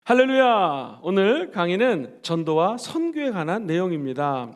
할렐루야! 오늘 강의는 전도와 선교에 관한 내용입니다.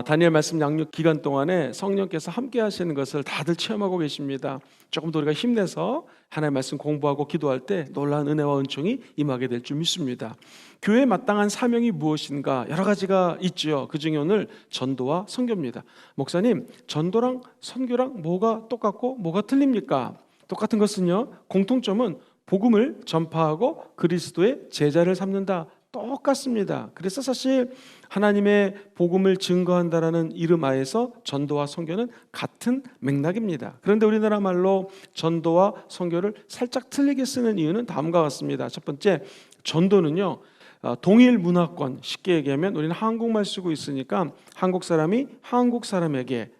다니엘 말씀 양육 기간 동안에 성령께서 함께 하시는 것을 다들 체험하고 계십니다. 조금 더 우리가 힘내서 하나님의 말씀 공부하고 기도할 때 놀라운 은혜와 은총이 임하게 될 줄 믿습니다. 교회에 마땅한 사명이 무엇인가 여러 가지가 있죠. 그 중에 오늘 전도와 선교입니다. 목사님, 전도랑 선교랑 뭐가 똑같고 뭐가 틀립니까? 똑같은 것은요, 공통점은 복음을 전파하고 그리스도의 제자를 삼는다. 똑같습니다. 그래서 사실 하나님의 복음을 증거한다라는 이름 하에서 전도와 선교는 같은 맥락입니다. 그런데 우리나라 말로 전도와 선교를 살짝 틀리게 쓰는 이유는 다음과 같습니다. 첫 번째, 전도는요, 동일 문화권, 쉽게 얘기하면 우리는 한국말 쓰고 있으니까 한국 사람이 한국 사람에게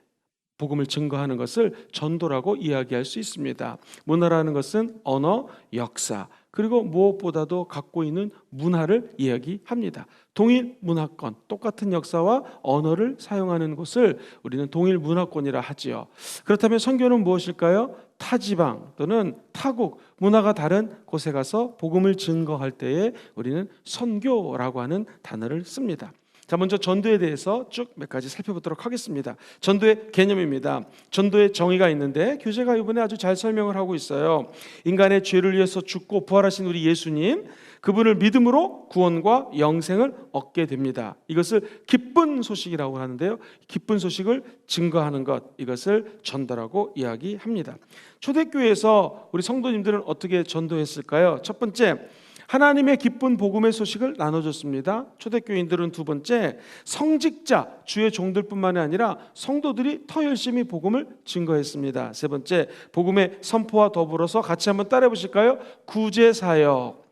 복음을 증거하는 것을 전도라고 이야기할 수 있습니다. 문화라는 것은 언어, 역사, 그리고 무엇보다도 갖고 있는 문화를 이야기합니다. 동일 문화권, 똑같은 역사와 언어를 사용하는 곳을 우리는 동일 문화권이라 하지요. 그렇다면 선교는 무엇일까요? 타지방 또는 타국, 문화가 다른 곳에 가서 복음을 증거할 때에 우리는 선교라고 하는 단어를 씁니다. 자, 먼저 전도에 대해서 쭉 몇 가지 살펴보도록 하겠습니다. 전도의 개념입니다. 전도의 정의가 있는데 교재가 이번에 아주 잘 설명을 하고 있어요. 인간의 죄를 위해서 죽고 부활하신 우리 예수님, 그분을 믿음으로 구원과 영생을 얻게 됩니다. 이것을 기쁜 소식이라고 하는데요, 기쁜 소식을 증거하는 것, 이것을 전도라고 이야기합니다. 초대교회에서 우리 성도님들은 어떻게 전도했을까요? 첫 번째, 하나님의 기쁜 복음의 소식을 나눠줬습니다. 초대교인들은 두 번째, 성직자, 주의 종들뿐만이 아니라 성도들이 더 열심히 복음을 증거했습니다. 세 번째, 복음의 선포와 더불어서 같이 한번 따라해 보실까요? 구제사역,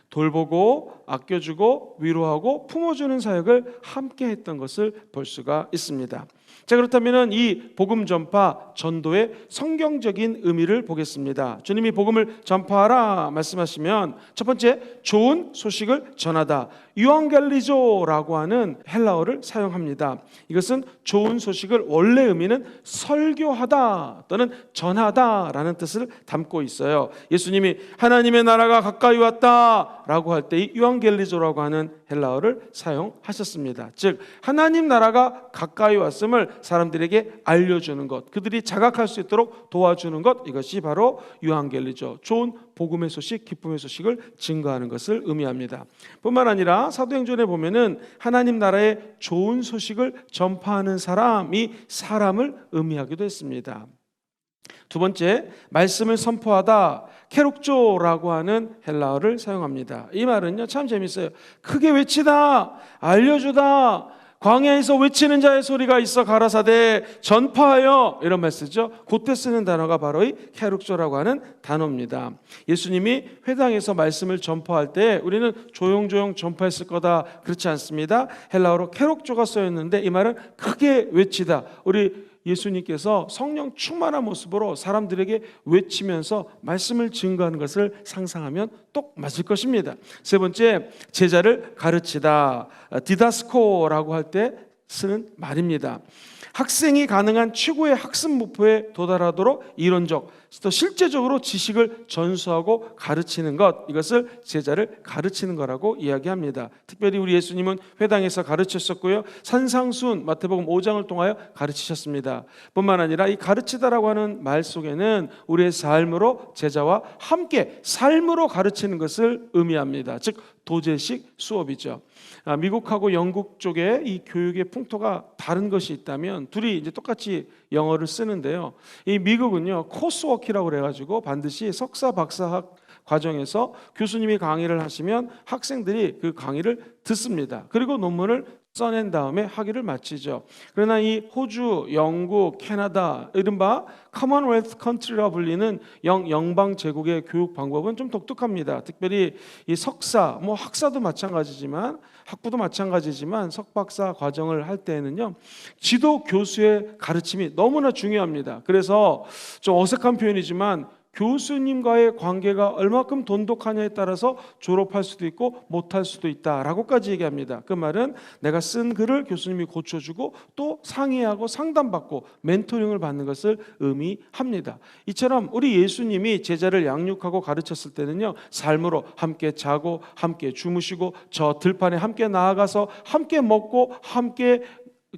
돌보고 아껴주고 위로하고 품어주는 사역을 함께 했던 것을 볼 수가 있습니다. 자, 그렇다면 이 복음 전파, 전도의 성경적인 의미를 보겠습니다. 주님이 복음을 전파하라 말씀하시면 첫 번째, 좋은 소식을 전하다, 유앙겔리조라고 하는 헬라어를 사용합니다. 이것은 좋은 소식을 원래 의미는 설교하다 또는 전하다라는 뜻을 담고 있어요. 예수님이 하나님의 나라가 가까이 왔다라고 할 때 이 유앙겔리조라고 하는 헬라어를 사용하셨습니다. 즉, 하나님 나라가 가까이 왔음을 사람들에게 알려주는 것, 그들이 자각할 수 있도록 도와주는 것, 이것이 바로 유앙겔리조, 좋은 복음의 소식, 기쁨의 소식을 증거하는 것을 의미합니다. 뿐만 아니라 사도행전에 보면은 하나님 나라의 좋은 소식을 전파하는 사람이 사람을 의미하기도 했습니다. 두 번째, 말씀을 선포하다, 케룩조라고 하는 헬라어를 사용합니다. 이 말은요, 참 재밌어요. 크게 외치다, 알려주다, 광야에서 외치는 자의 소리가 있어 가라사대 전파하여, 이런 말 쓰죠. 그때 쓰는 단어가 바로 이 케룩조라고 하는 단어입니다. 예수님이 회당에서 말씀을 전파할 때 우리는 조용조용 전파했을 거다, 그렇지 않습니다. 헬라어로 케룩조가 쓰였는데 이 말은 크게 외치다, 우리 예수님께서 성령 충만한 모습으로 사람들에게 외치면서 말씀을 증거하는 것을 상상하면 똑 맞을 것입니다. 세 번째, 제자를 가르치다, 디다스코라고 할 때 쓰는 말입니다. 학생이 가능한 최고의 학습 목표에 도달하도록 이론적, 또 실제적으로 지식을 전수하고 가르치는 것, 이것을 제자를 가르치는 거라고 이야기합니다. 특별히 우리 예수님은 회당에서 가르치셨고요, 산상수훈 마태복음 5장을 통하여 가르치셨습니다. 뿐만 아니라 이 가르치다라고 하는 말 속에는 우리의 삶으로, 제자와 함께 삶으로 가르치는 것을 의미합니다. 즉, 도제식 수업이죠. 미국하고 영국 쪽에 이 교육의 풍토가 다른 것이 있다면 둘이 이제 똑같이 영어를 쓰는데요, 이 미국은요 코스워크라고 그래가지고 반드시 석사 박사학 과정에서 교수님이 강의를 하시면 학생들이 그 강의를 듣습니다. 그리고 논문을 써낸 다음에 학위를 마치죠. 그러나 이 호주, 영국, 캐나다, 이른바 커먼웰스 컨트리라 불리는 영방 제국의 교육 방법은 좀 독특합니다. 특별히 이 석사, 학사도 마찬가지지만, 학부도 마찬가지지만 석박사 과정을 할 때에는요, 지도 교수의 가르침이 너무나 중요합니다. 그래서 좀 어색한 표현이지만 교수님과의 관계가 얼마큼 돈독하냐에 따라서 졸업할 수도 있고 못할 수도 있다라고까지 얘기합니다. 그 말은 내가 쓴 글을 교수님이 고쳐주고 또 상의하고 상담받고 멘토링을 받는 것을 의미합니다. 이처럼 우리 예수님이 제자를 양육하고 가르쳤을 때는요, 삶으로 함께 자고 함께 주무시고 저 들판에 함께 나아가서 함께 먹고 함께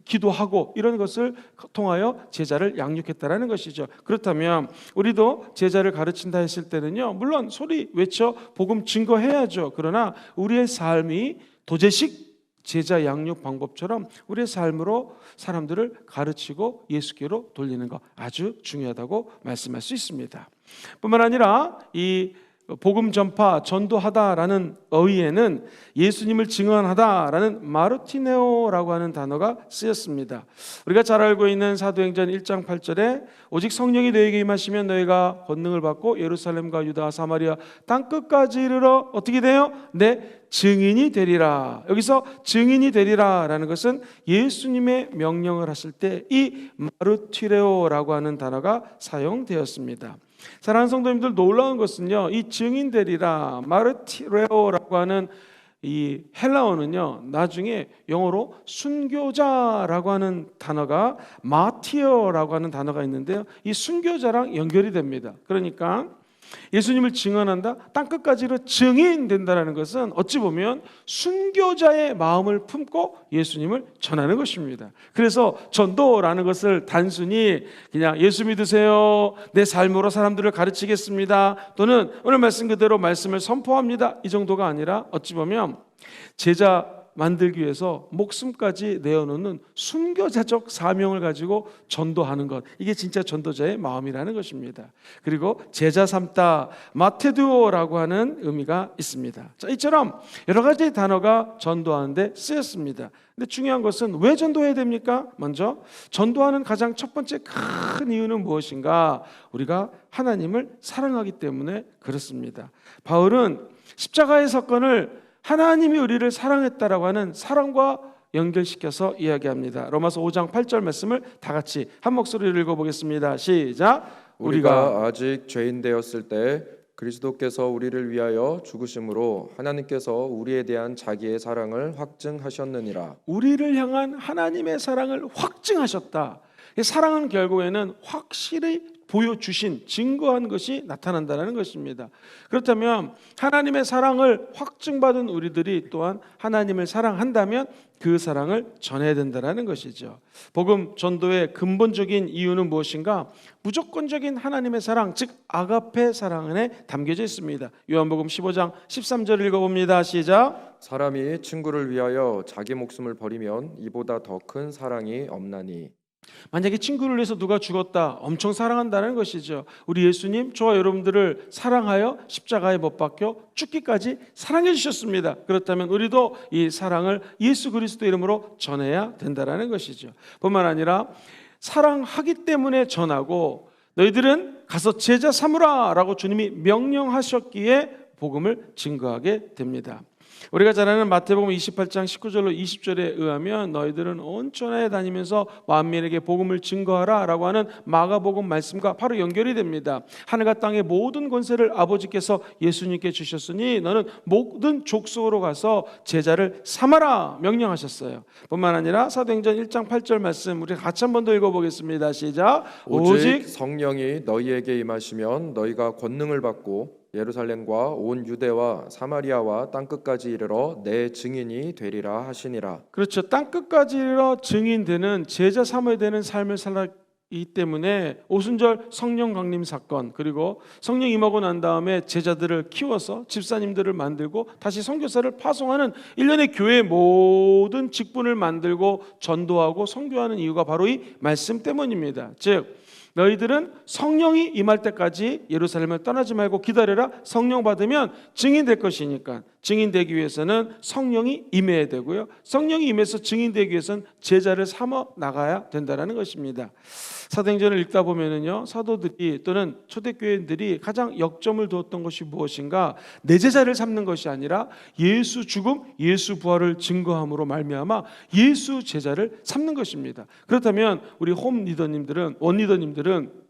기도하고 이런 것을 통하여 제자를 양육했다라는 것이죠. 그렇다면 우리도 제자를 가르친다 했을 때는요, 물론 소리 외쳐 복음 증거해야죠. 그러나 우리의 삶이 도제식 제자 양육 방법처럼 우리의 삶으로 사람들을 가르치고 예수께로 돌리는 것 아주 중요하다고 말씀할 수 있습니다. 뿐만 아니라 이 복음 전파, 전도하다라는 어휘에는 예수님을 증언하다라는 마르티네오라고 하는 단어가 쓰였습니다. 우리가 잘 알고 있는 사도행전 1장 8절에 오직 성령이 너에게 임하시면 너희가 권능을 받고 예루살렘과 유다, 사마리아 땅끝까지 이르러 어떻게 돼요? 내 증인이 되리라. 여기서 증인이 되리라라는 것은 예수님의 명령을 하실 때 이 마르티레오라고 하는 단어가 사용되었습니다. 사랑하는 성도님들, 놀라운 것은요, 이 증인되리라 마르티레오라고 하는 이 헬라어는요, 나중에 영어로 순교자라고 하는 단어가 마티어라고 하는 단어가 있는데요, 이 순교자랑 연결이 됩니다. 그러니까 예수님을 증언한다, 땅끝까지로 증인된다는 것은 어찌 보면 순교자의 마음을 품고 예수님을 전하는 것입니다. 그래서 전도라는 것을 단순히 그냥 예수 믿으세요, 내 삶으로 사람들을 가르치겠습니다, 또는 오늘 말씀 그대로 말씀을 선포합니다, 이 정도가 아니라 어찌 보면 제자 만들기 위해서 목숨까지 내어놓는 순교자적 사명을 가지고 전도하는 것, 이게 진짜 전도자의 마음이라는 것입니다. 그리고 제자 삼다 마테두오라고 하는 의미가 있습니다. 자, 이처럼 여러 가지 단어가 전도하는데 쓰였습니다. 근데 중요한 것은 왜 전도해야 됩니까? 먼저 전도하는 가장 첫 번째 큰 이유는 무엇인가? 우리가 하나님을 사랑하기 때문에 그렇습니다. 바울은 십자가의 사건을 하나님이 우리를 사랑했다라고 하는 사랑과 연결시켜서 이야기합니다. 로마서 5장 8절 말씀을 다 같이 한 목소리로 읽어보겠습니다. 시작. 우리가 아직 죄인 되었을 때 그리스도께서 우리를 위하여 죽으심으로 하나님께서 우리에 대한 자기의 사랑을 확증하셨느니라. 우리를 향한 하나님의 사랑을 확증하셨다. 사랑은 결국에는 확실히 보여주신, 증거한 것이 나타난다는 것입니다. 그렇다면 하나님의 사랑을 확증받은 우리들이 또한 하나님을 사랑한다면 그 사랑을 전해야 된다는 것이죠. 복음 전도의 근본적인 이유는 무엇인가? 무조건적인 하나님의 사랑, 즉 아가페 사랑 안에 담겨져 있습니다. 요한복음 15장 13절 읽어봅니다. 시작. 사람이 친구를 위하여 자기 목숨을 버리면 이보다 더 큰 사랑이 없나니. 만약에 친구를 위해서 누가 죽었다, 엄청 사랑한다는 것이죠. 우리 예수님, 저와 여러분들을 사랑하여 십자가에 못 박혀 죽기까지 사랑해 주셨습니다. 그렇다면 우리도 이 사랑을 예수 그리스도 이름으로 전해야 된다는 것이죠. 뿐만 아니라 사랑하기 때문에 전하고, 너희들은 가서 제자 삼으라 라고 주님이 명령하셨기에 복음을 증거하게 됩니다. 우리가 잘 아는 마태복음 28장 19절로 20절에 의하면 너희들은 온 천하에 다니면서 만민에게 복음을 증거하라 라고 하는 마가복음 말씀과 바로 연결이 됩니다. 하늘과 땅의 모든 권세를 아버지께서 예수님께 주셨으니 너는 모든 족속으로 가서 제자를 삼아라 명령하셨어요. 뿐만 아니라 사도행전 1장 8절 말씀 우리 같이 한 번 더 읽어보겠습니다. 시작. 오직 성령이 너희에게 임하시면 너희가 권능을 받고 예루살렘과 온 유대와 사마리아와 땅끝까지 이르러 내 증인이 되리라 하시니라. 그렇죠. 땅끝까지 이르러 증인되는, 제자 삼아야 되는 삶을 살았기 때문에 오순절 성령 강림 사건, 그리고 성령 임하고 난 다음에 제자들을 키워서 집사님들을 만들고 다시 선교사를 파송하는 일련의 교회의 모든 직분을 만들고 전도하고 선교하는 이유가 바로 이 말씀 때문입니다. 즉 너희들은 성령이 임할 때까지 예루살렘을 떠나지 말고 기다려라. 성령 받으면 증인될 것이니까 증인되기 위해서는 성령이 임해야 되고요, 성령이 임해서 증인되기 위해서는 제자를 삼아 나가야 된다는 것입니다. 사도행전을 읽다 보면은요, 사도들이 또는 초대교회인들이 가장 역점을 두었던 것이 무엇인가? 내 제자를 삼는 것이 아니라 예수 죽음, 예수 부활을 증거함으로 말미암아 예수 제자를 삼는 것입니다. 그렇다면 우리 홈 리더님들은, 원 리더님들은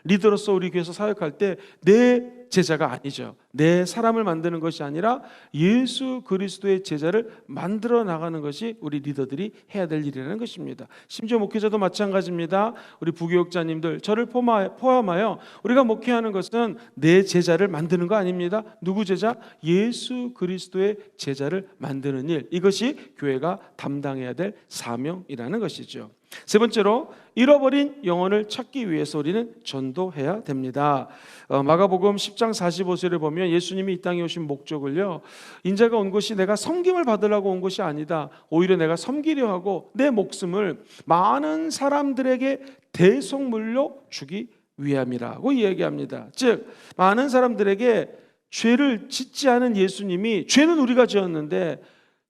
리더로서 우리 교회에서 사역할 때 내 제자가 아니죠. 내 사람을 만드는 것이 아니라 예수 그리스도의 제자를 만들어 나가는 것이 우리 리더들이 해야 될 일이라는 것입니다. 심지어 목회자도 마찬가지입니다. 우리 부교육자님들, 저를 포함하여 우리가 목회하는 것은 내 제자를 만드는 거 아닙니다. 누구 제자? 예수 그리스도의 제자를 만드는 일, 이것이 교회가 담당해야 될 사명이라는 것이죠. 세 번째로, 잃어버린 영혼을 찾기 위해서 우리는 전도해야 됩니다. 마가복음 10장 45절을 보면 예수님이 이 땅에 오신 목적을요, 인자가 온 것이 내가 섬김을 받으려고 온 것이 아니다, 오히려 내가 섬기려 하고 내 목숨을 많은 사람들에게 대속물로 주기 위함이라고 이야기합니다. 즉, 많은 사람들에게 죄를 짓지 않은 예수님이, 죄는 우리가 지었는데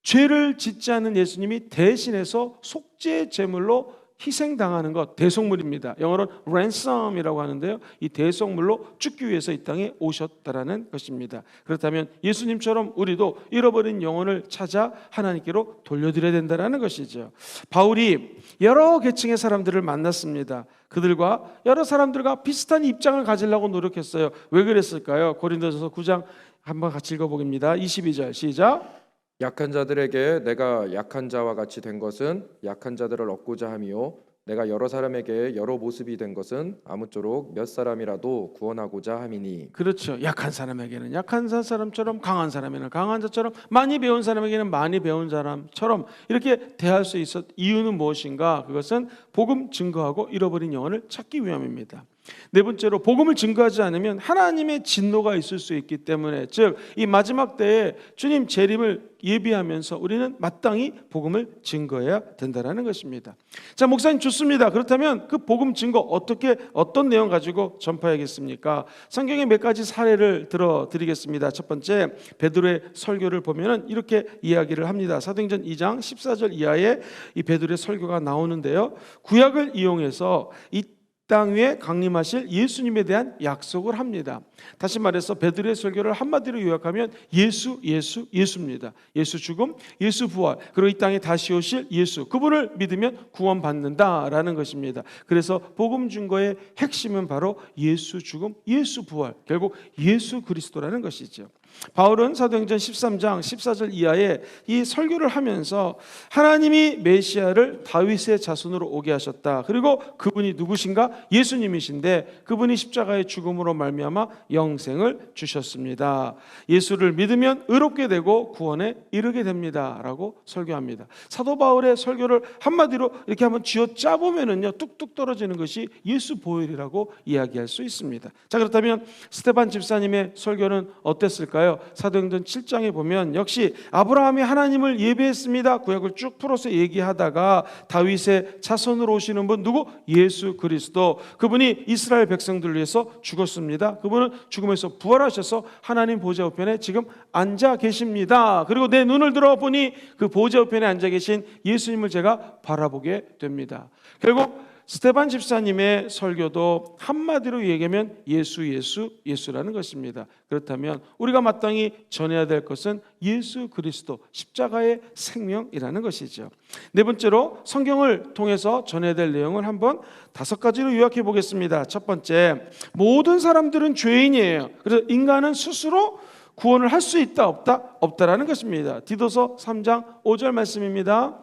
죄를 짓지 않은 예수님이 대신해서 속죄 제물로 희생당하는 것, 대속물입니다. 영어로는 ransom이라고 하는데요, 이 대속물로 죽기 위해서 이 땅에 오셨다라는 것입니다. 그렇다면 예수님처럼 우리도 잃어버린 영혼을 찾아 하나님께로 돌려드려야 된다는 것이죠. 바울이 여러 계층의 사람들을 만났습니다. 그들과 여러 사람들과 비슷한 입장을 가지려고 노력했어요. 왜 그랬을까요? 고린도전서 9장 한번 같이 읽어보겠습니다. 22절 시작. 약한 자들에게 내가 약한 자와 같이 된 것은 약한 자들을 얻고자 함이요 내가 여러 사람에게 여러 모습이 된 것은 아무쪼록 몇 사람이라도 구원하고자 함이니. 그렇죠. 약한 사람에게는 약한 사람처럼, 강한 사람에게는 강한 자처럼, 많이 배운 사람에게는 많이 배운 사람처럼 이렇게 대할 수 있었. 이유는 무엇인가? 그것은 복음 증거하고 잃어버린 영혼을 찾기 위함입니다. 네 번째로, 복음을 증거하지 않으면 하나님의 진노가 있을 수 있기 때문에, 즉 이 마지막 때에 주님 재림을 예비하면서 우리는 마땅히 복음을 증거해야 된다는 것입니다. 자, 목사님 좋습니다. 그렇다면 그 복음 증거 어떤 내용 가지고 전파하겠습니까? 성경의 몇 가지 사례를 들어드리겠습니다. 첫 번째, 베드로의 설교를 보면은 이렇게 이야기를 합니다. 사도행전 2장 14절 이하에 이 베드로의 설교가 나오는데요, 구약을 이용해서 이 땅 위에 강림하실 예수님에 대한 약속을 합니다. 다시 말해서 베드로의 설교를 한마디로 요약하면 예수입니다. 예수 죽음, 예수 부활, 그리고 이 땅에 다시 오실 예수, 그분을 믿으면 구원받는다라는 것입니다. 그래서 복음 증거의 핵심은 바로 예수 죽음, 예수 부활, 결국 예수 그리스도라는 것이죠. 바울은 사도행전 13장 14절 이하에 이 설교를 하면서 하나님이 메시아를 다윗의 자손으로 오게 하셨다, 그리고 그분이 누구신가? 예수님이신데 그분이 십자가의 죽음으로 말미암아 영생을 주셨습니다. 예수를 믿으면 의롭게 되고 구원에 이르게 됩니다 라고 설교합니다. 사도 바울의 설교를 한마디로 이렇게 한번 쥐어짜 보면은요, 뚝뚝 떨어지는 것이 예수 보혈이라고 이야기할 수 있습니다. 자, 그렇다면 스데반 집사님의 설교는 어땠을까요? 사도행전 7장에 보면 역시 아브라함이 하나님을 예배했습니다. 구약을 쭉 풀어서 얘기하다가 다윗의 자손으로 오시는 분 누구? 예수 그리스도. 그분이 이스라엘 백성들을 위해서 죽었습니다. 그분은 죽음에서 부활하셔서 하나님 보좌 우편에 지금 앉아 계십니다. 그리고 내 눈을 들어보니 그 보좌 우편에 앉아 계신 예수님을 제가 바라보게 됩니다. 결국 스데반 집사님의 설교도 한마디로 얘기하면 예수라는 것입니다. 그렇다면 우리가 마땅히 전해야 될 것은 예수 그리스도, 십자가의 생명이라는 것이죠. 네 번째로, 성경을 통해서 전해야 될 내용을 한번 5가지로 요약해 보겠습니다. 첫 번째, 모든 사람들은 죄인이에요. 그래서 인간은 스스로 구원을 할 수 있다 없다라는 것입니다. 디도서 3장 5절 말씀입니다.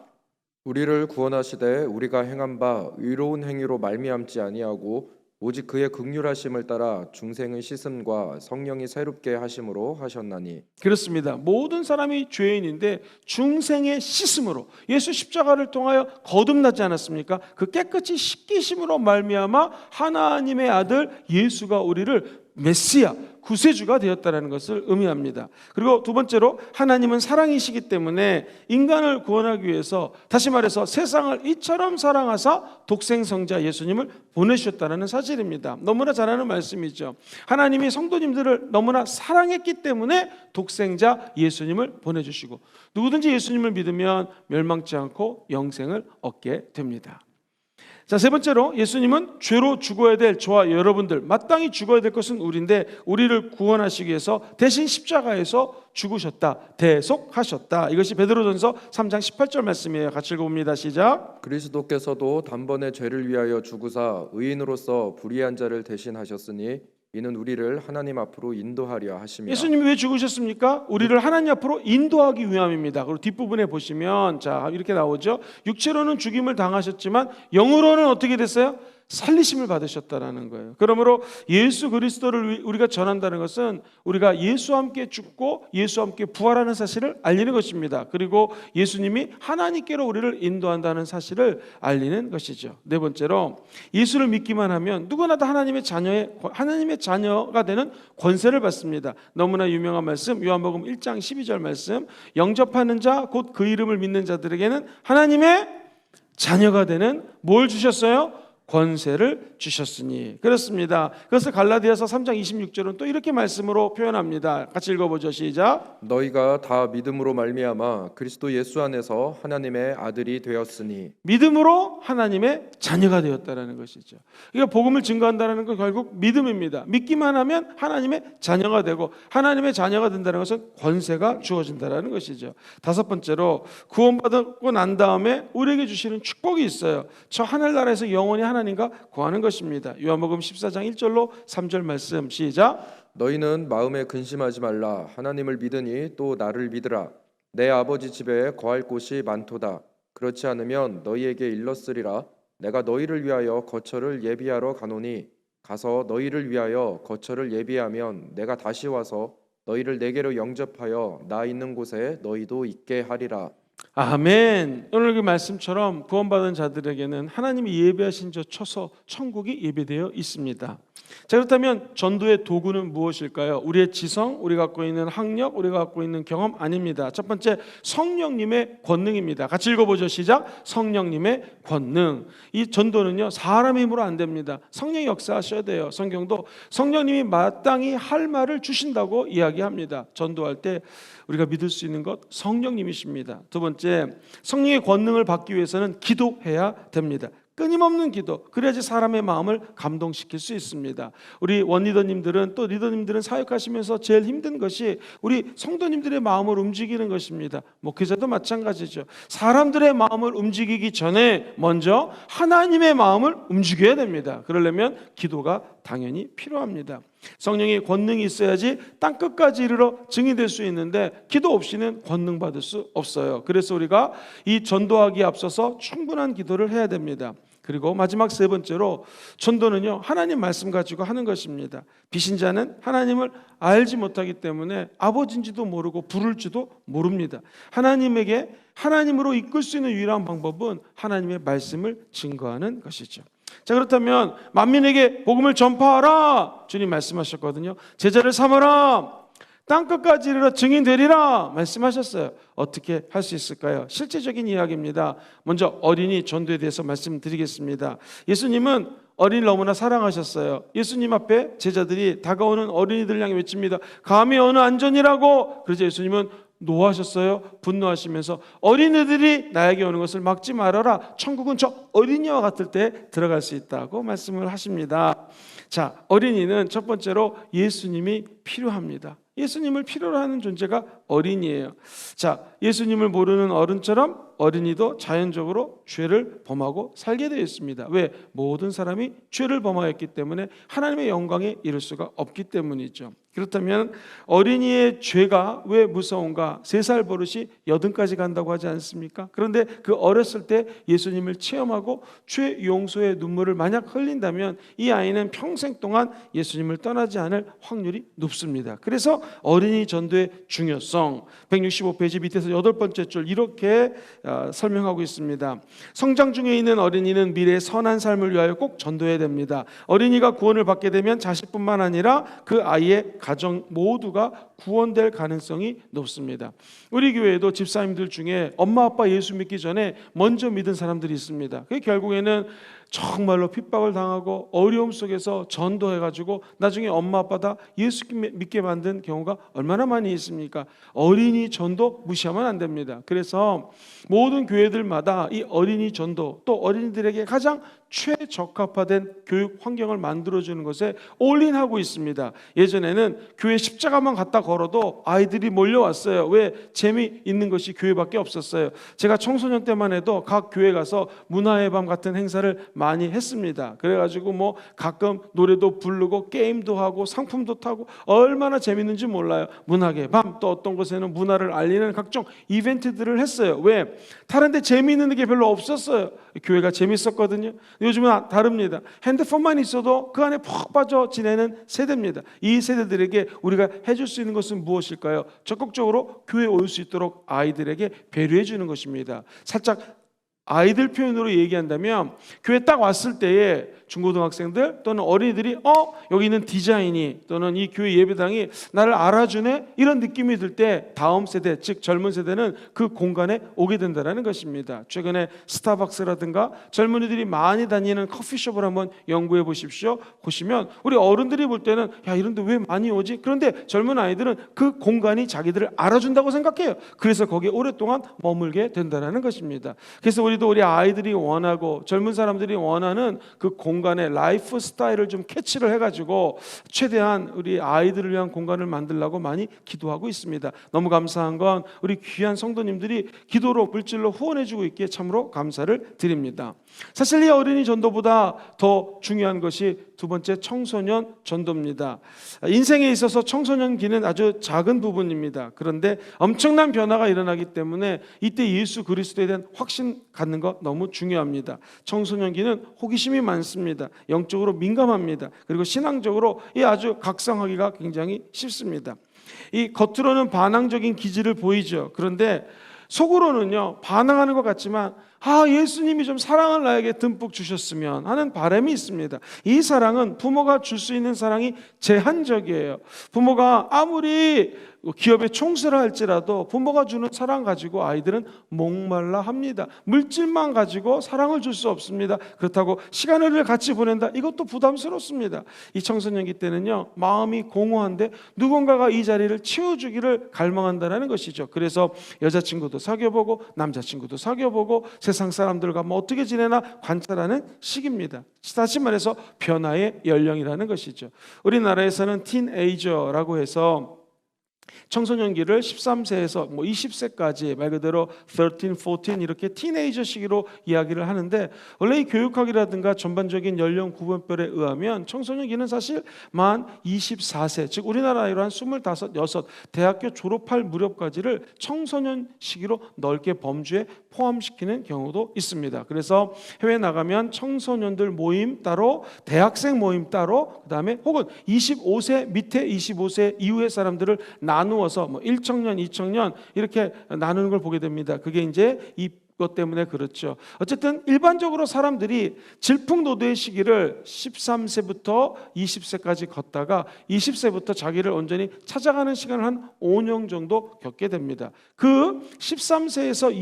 우리를 구원하시되 우리가 행한 바 의로운 행위로 말미암지 아니하고 오직 그의 긍휼하심을 따라 중생의 씻음과 성령이 새롭게 하심으로 하셨나니. 그렇습니다. 모든 사람이 죄인인데 중생의 씻음으로, 예수 십자가를 통하여 거듭나지 않았습니까? 그 깨끗이 씻기심으로 말미암아 하나님의 아들 예수가 우리를 메시아, 구세주가 되었다는 것을 의미합니다. 그리고 두 번째로, 하나님은 사랑이시기 때문에 인간을 구원하기 위해서, 다시 말해서 세상을 이처럼 사랑하사 독생성자 예수님을 보내주셨다는 사실입니다. 너무나 잘 아는 말씀이죠. 하나님이 성도님들을 너무나 사랑했기 때문에 독생자 예수님을 보내주시고, 누구든지 예수님을 믿으면 멸망치 않고 영생을 얻게 됩니다. 자, 세 번째로 예수님은 죄로 죽어야 될 저와 여러분들, 마땅히 죽어야 될 것은 우리인데 우리를 구원하시기 위해서 대신 십자가에서 죽으셨다, 대속하셨다. 이것이 베드로전서 3장 18절 말씀이에요. 같이 읽어봅니다. 시작. 그리스도께서도 단번에 죄를 위하여 죽으사 의인으로서 불의한 자를 대신하셨으니 이는 우리를 하나님 앞으로 인도하려 하심이라. 예수님이 왜 죽으셨습니까? 우리를 하나님 앞으로 인도하기 위함입니다. 그리고 뒷부분에 보시면 자, 이렇게 나오죠. 육체로는 죽임을 당하셨지만 영으로는 어떻게 됐어요? 살리심을 받으셨다라는 거예요. 그러므로 예수 그리스도를 우리가 전한다는 것은 우리가 예수와 함께 죽고 예수와 함께 부활하는 사실을 알리는 것입니다. 그리고 예수님이 하나님께로 우리를 인도한다는 사실을 알리는 것이죠. 네 번째로 예수를 믿기만 하면 누구나 다 하나님의 자녀가 되는 권세를 받습니다. 너무나 유명한 말씀 요한복음 1장 12절 말씀, 영접하는 자 곧 그 이름을 믿는 자들에게는 하나님의 자녀가 되는 뭘 주셨어요? 권세를 주셨으니. 그렇습니다. 그래서 갈라디아서 3장 26절은 또 이렇게 말씀으로 표현합니다. 같이 읽어보죠. 시작. 너희가 다 믿음으로 말미암아 그리스도 예수 안에서 하나님의 아들이 되었으니. 믿음으로 하나님의 자녀가 되었다라는 것이죠. 그러니까 복음을 증거한다는 건 결국 믿음입니다. 믿기만 하면 하나님의 자녀가 되고 하나님의 자녀가 된다는 것은 권세가 주어진다라는 것이죠. 다섯 번째로 구원받고 난 다음에 우리에게 주시는 축복이 있어요. 저 하늘나라에서 영원히 하나님과 거하는 것입니다. 요한복음 14장 1절로 3절 말씀 시작. 너희는 마음에 근심하지 말라. 하나님을 믿으니 또 나를 믿으라. 내 아버지 집에 거할 곳이 많도다. 그렇지 않으면 너희에게 일렀으리라. 내가 너희를 위하여 거처를 예비하러 가노니 가서 너희를 위하여 거처를 예비하면 내가 다시 와서 너희를 내게로 영접하여 나 있는 곳에 너희도 있게 하리라. 아멘. 오늘 그 말씀처럼 구원받은 자들에게는 하나님이 예배하신 저 처소 천국이 예배되어 있습니다. 자, 그렇다면 전도의 도구는 무엇일까요? 우리의 지성, 우리가 갖고 있는 학력, 우리가 갖고 있는 경험 아닙니다. 첫 번째, 성령님의 권능입니다. 같이 읽어보죠. 시작. 성령님의 권능. 이 전도는요, 사람의 힘으로 안 됩니다. 성령이 역사하셔야 돼요. 성경도 성령님이 마땅히 할 말을 주신다고 이야기합니다. 전도할 때 우리가 믿을 수 있는 것 성령님이십니다. 두 번째, 성령의 권능을 받기 위해서는 기도해야 됩니다. 끊임없는 기도, 그래야지 사람의 마음을 감동시킬 수 있습니다. 우리 원리더님들은 또 리더님들은 사역하시면서 제일 힘든 것이 우리 성도님들의 마음을 움직이는 것입니다. 목회자도 마찬가지죠. 사람들의 마음을 움직이기 전에 먼저 하나님의 마음을 움직여야 됩니다. 그러려면 기도가 당연히 필요합니다. 성령의 권능이 있어야지 땅끝까지 이르러 증인될 수 있는데 기도 없이는 권능 받을 수 없어요. 그래서 우리가 이 전도하기에 앞서서 충분한 기도를 해야 됩니다. 그리고 마지막 세 번째로 전도는요, 하나님 말씀 가지고 하는 것입니다. 비신자는 하나님을 알지 못하기 때문에 아버지인지도 모르고 부를지도 모릅니다. 하나님에게 하나님으로 이끌 수 있는 유일한 방법은 하나님의 말씀을 증거하는 것이죠. 자, 그렇다면 만민에게 복음을 전파하라 주님 말씀하셨거든요. 제자를 삼아라, 땅끝까지 이르러 증인 되리라 말씀하셨어요. 어떻게 할 수 있을까요? 실제적인 이야기입니다. 먼저 어린이 전도에 대해서 말씀드리겠습니다. 예수님은 어린이를 너무나 사랑하셨어요. 예수님 앞에 제자들이 다가오는 어린이들 향해 외칩니다. 감히 어느 안전이라고. 그래서 예수님은 노하셨어요. 분노하시면서 어린이들이 나에게 오는 것을 막지 말아라. 천국은 저 어린이와 같을 때 들어갈 수 있다고 말씀을 하십니다. 자, 어린이는 첫 번째로 예수님이 필요합니다. 예수님을 필요로 하는 존재가 어린이에요. 자, 예수님을 모르는 어른처럼 어린이도 자연적으로 죄를 범하고 살게 되어 있습니다. 왜? 모든 사람이 죄를 범하였기 때문에 하나님의 영광에 이를 수가 없기 때문이죠. 그렇다면 어린이의 죄가 왜 무서운가? 3살 버릇이 80까지 간다고 하지 않습니까? 그런데 그 어렸을 때 예수님을 체험하고 죄 용서의 눈물을 만약 흘린다면 이 아이는 평생 동안 예수님을 떠나지 않을 확률이 높습니다. 그래서 어린이 전도의 중요성, 165페이지 밑에서 8번째 줄 이렇게 설명하고 있습니다. 성장 중에 있는 어린이는 미래의 선한 삶을 위하여 꼭 전도해야 됩니다. 어린이가 구원을 받게 되면 자식뿐만 아니라 그 아이의 가정 모두가 구원될 가능성이 높습니다. 우리 교회에도 집사님들 중에 엄마 아빠 예수 믿기 전에 먼저 믿은 사람들이 있습니다. 그게 결국에는 정말로 핍박을 당하고 어려움 속에서 전도해가지고 나중에 엄마 아빠 다 예수 믿게 만든 경우가 얼마나 많이 있습니까? 어린이 전도 무시하면 안 됩니다. 그래서 모든 교회들마다 이 어린이 전도 또 어린이들에게 가장 최적합화된 교육 환경을 만들어주는 것에 올인하고 있습니다. 예전에는 교회 십자가만 갖다 걸어도 아이들이 몰려왔어요. 왜? 재미있는 것이 교회밖에 없었어요. 제가 청소년 때만 해도 각 교회 가서 문화의 밤 같은 행사를 많이 했습니다. 그래가지고 뭐 가끔 노래도 부르고 게임도 하고 상품도 타고 얼마나 재밌는지 몰라요. 문학의 밤, 또 어떤 곳에는 문화를 알리는 각종 이벤트들을 했어요. 왜? 다른 데 재미있는 게 별로 없었어요. 교회가 재밌었거든요. 요즘은 다릅니다. 핸드폰만 있어도 그 안에 푹 빠져 지내는 세대입니다. 이 세대들에게 우리가 해줄 수 있는 것은 무엇일까요? 적극적으로 교회에 올 수 있도록 아이들에게 배려해 주는 것입니다. 살짝 아이들 표현으로 얘기한다면 교회 딱 왔을 때에 중고등학생들 또는 어린이들이 여기 있는 디자인이 또는 이 교회 예배당이 나를 알아주네 이런 느낌이 들 때 다음 세대 즉 젊은 세대는 그 공간에 오게 된다는 것입니다. 최근에 스타벅스라든가 젊은이들이 많이 다니는 커피숍을 한번 연구해 보십시오. 보시면 우리 어른들이 볼 때는 야 이런데 왜 많이 오지? 그런데 젊은 아이들은 그 공간이 자기들을 알아준다고 생각해요. 그래서 거기에 오랫동안 머물게 된다는 것입니다. 그래서 우리도 우리 아이들이 원하고 젊은 사람들이 원하는 그 공간의 라이프 스타일을 좀 캐치를 해가지고 최대한 우리 아이들을 위한 공간을 만들려고 많이 기도하고 있습니다. 너무 감사한 건 우리 귀한 성도님들이 기도로 물질로 후원해주고 있기에 참으로 감사를 드립니다. 사실 이 어린이 전도보다 더 중요한 것이 두 번째 청소년 전도입니다. 인생에 있어서 청소년기는 아주 작은 부분입니다. 그런데 엄청난 변화가 일어나기 때문에 이때 예수 그리스도에 대한 확신 갖는 것 너무 중요합니다. 청소년기는 호기심이 많습니다. 영적으로 민감합니다. 그리고 신앙적으로 아주 각성하기가 굉장히 쉽습니다. 이 겉으로는 반항적인 기질을 보이죠. 그런데 속으로는요 반항하는 것 같지만 예수님이 좀 사랑을 나에게 듬뿍 주셨으면 하는 바람이 있습니다. 이 사랑은 부모가 줄 수 있는 사랑이 제한적이에요. 부모가 아무리 기업에 총수를 할지라도 부모가 주는 사랑 가지고 아이들은 목말라 합니다. 물질만 가지고 사랑을 줄 수 없습니다. 그렇다고 시간을 같이 보낸다? 이것도 부담스럽습니다. 이 청소년기 때는요 마음이 공허한데 누군가가 이 자리를 채워주기를 갈망한다는 것이죠. 그래서 여자친구도 사귀어보고 남자친구도 사귀어보고 세상 사람들과 어떻게 지내나 관찰하는 시기입니다. 다시 말해서 변화의 연령이라는 것이죠. 우리나라에서는 티네이저라고 해서 청소년기를 13세에서 20세까지 말 그대로 13, 14 이렇게 티네이저 시기로 이야기를 하는데 원래 이 교육학이라든가 전반적인 연령 구분별에 의하면 청소년기는 사실 만 24세 즉 우리나라 나이로 한 25, 6 대학교 졸업할 무렵까지를 청소년 시기로 넓게 범주에 포함시키는 경우도 있습니다. 그래서 해외 나가면 청소년들 모임 따로 대학생 모임 따로 그다음에 혹은 25세 밑에 25세 이후의 사람들을 나누어서 1청년, 2청년 이렇게 나누는 걸 보게 됩니다. 그게 이제 이것 때문에 그렇죠. 어쨌든 일반적으로 사람들이 질풍노도의 시기를 13세부터 20세까지 걷다가 20세부터 자기를 온전히 찾아가는 시간을 한 5년 정도 겪게 됩니다. 그 13세에서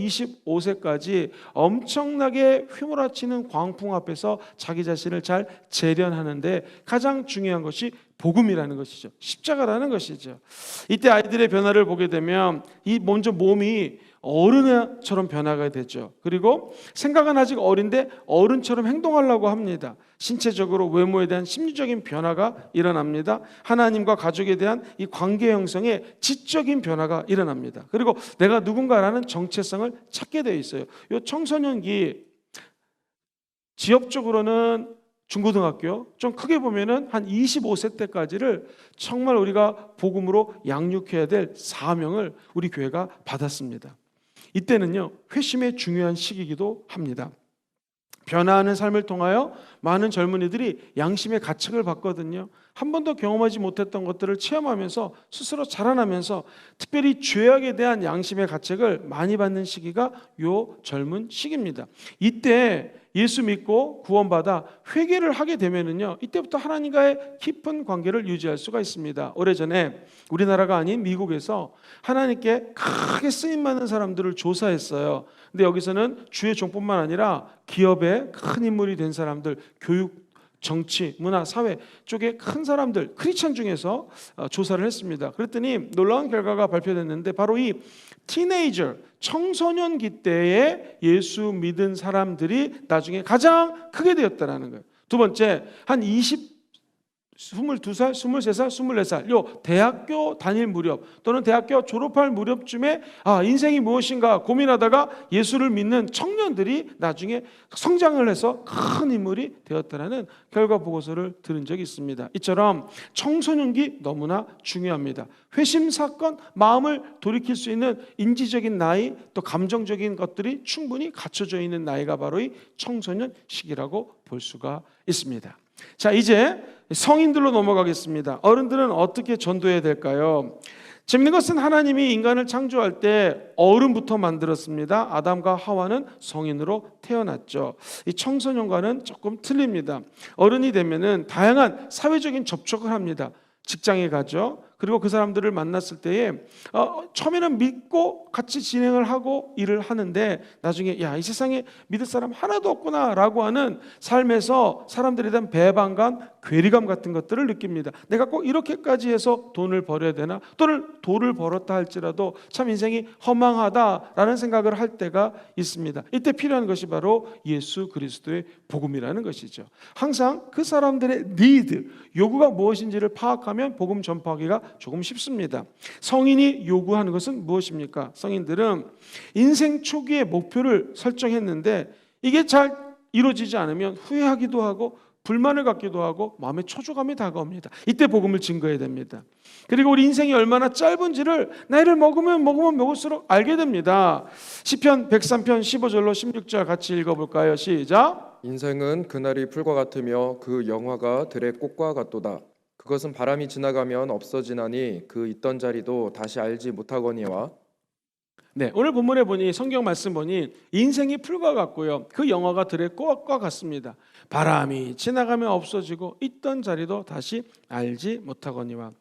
25세까지 엄청나게 휘몰아치는 광풍 앞에서 자기 자신을 잘 재련하는데 가장 중요한 것이 복음이라는 것이죠. 십자가라는 것이죠. 이때 아이들의 변화를 보게 되면 먼저 몸이 어른처럼 변화가 되죠. 그리고 생각은 아직 어린데 어른처럼 행동하려고 합니다. 신체적으로 외모에 대한 심리적인 변화가 일어납니다. 하나님과 가족에 대한 이 관계 형성에 지적인 변화가 일어납니다. 그리고 내가 누군가라는 정체성을 찾게 되어 있어요. 이 청소년기 지역적으로는 중고등학교 좀 크게 보면은 한 25세 때까지를 정말 우리가 복음으로 양육해야 될 사명을 우리 교회가 받았습니다. 이때는요 회심의 중요한 시기이기도 합니다. 변화하는 삶을 통하여 많은 젊은이들이 양심의 가책을 받거든요. 한 번도 경험하지 못했던 것들을 체험하면서 스스로 자라나면서 특별히 죄악에 대한 양심의 가책을 많이 받는 시기가 요 젊은 시기입니다. 이때 예수 믿고 구원받아 회개를 하게 되면은요, 이때부터 하나님과의 깊은 관계를 유지할 수가 있습니다. 오래전에 우리나라가 아닌 미국에서 하나님께 크게 쓰임 받는 사람들을 조사했어요. 근데 여기서는 주의 종뿐만 아니라 기업의 큰 인물이 된 사람들, 교육, 정치, 문화, 사회 쪽에 큰 사람들, 크리스찬 중에서 조사를 했습니다. 그랬더니 놀라운 결과가 발표됐는데 바로 이 티네이저, 청소년기 때에 예수 믿은 사람들이 나중에 가장 크게 되었다는 거예요. 두 번째, 한 22살, 23살, 24살 요 대학교 다닐 무렵 또는 대학교 졸업할 무렵쯤에 인생이 무엇인가 고민하다가 예수를 믿는 청년들이 나중에 성장을 해서 큰 인물이 되었다는 결과 보고서를 들은 적이 있습니다. 이처럼 청소년기 너무나 중요합니다. 회심 사건, 마음을 돌이킬 수 있는 인지적인 나이, 또 감정적인 것들이 충분히 갖춰져 있는 나이가 바로 이 청소년 시기라고 볼 수가 있습니다. 자, 이제 성인들로 넘어가겠습니다. 어른들은 어떻게 전도해야 될까요? 재밌는 것은 하나님이 인간을 창조할 때 어른부터 만들었습니다. 아담과 하와는 성인으로 태어났죠. 이 청소년과는 조금 틀립니다. 어른이 되면은 다양한 사회적인 접촉을 합니다. 직장에 가죠. 그리고 그 사람들을 만났을 때에 처음에는 믿고 같이 진행을 하고 일을 하는데 나중에 이 세상에 믿을 사람 하나도 없구나 라고 하는 삶에서 사람들에 대한 배반감, 괴리감 같은 것들을 느낍니다. 내가 꼭 이렇게까지 해서 돈을 벌어야 되나? 또는 돈을 벌었다 할지라도 참 인생이 허망하다라는 생각을 할 때가 있습니다. 이때 필요한 것이 바로 예수 그리스도의 복음이라는 것이죠. 항상 그 사람들의 니드, 요구가 무엇인지를 파악하면 복음 전파하기가 조금 쉽습니다. 성인이 요구하는 것은 무엇입니까? 성인들은 인생 초기의 목표를 설정했는데 이게 잘 이루어지지 않으면 후회하기도 하고 불만을 갖기도 하고 마음의 초조감이 다가옵니다. 이때 복음을 증거해야 됩니다. 그리고 우리 인생이 얼마나 짧은지를 나이를 먹으면 먹을수록 알게 됩니다. 시편 103편 15절로 16절 같이 읽어볼까요? 시작. 인생은 그날이 풀과 같으며 그 영화가 들의 꽃과 같도다. 그것은 바람이 지나가면 없어지나니 그 있던 자리도 다시 알지 못하거니와. 네, 오늘 본문에 보니 성경 말씀 보니 인생이 풀과 같고요. 그 영화가 들의 꽃과 같습니다. 바람이 지나가면 없어지고 있던 자리도 다시 알지 못하거니와.